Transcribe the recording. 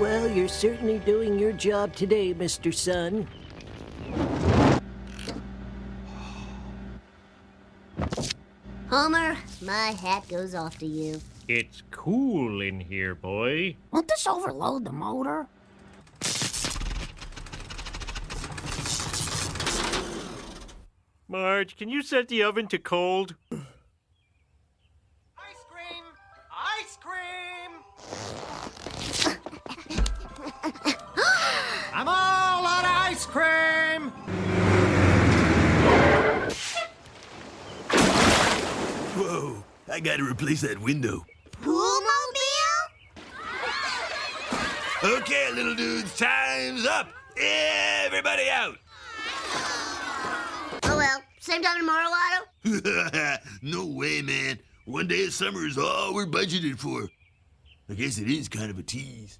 Well, you're certainly doing your job today, Mr. Sun. Homer, my hat goes off to you. It's cool in here, boy. Won't this overload the motor? Marge, can you set the oven to cold? Ice cream! Ice cream! I'm all out of ice cream! Whoa, I gotta replace that window. Poolmobile? Okay, little dudes, time's up. Everybody out. Oh well, same time tomorrow, Otto? No way, man. One day of summer is all we're budgeted for. I guess it is kind of a tease.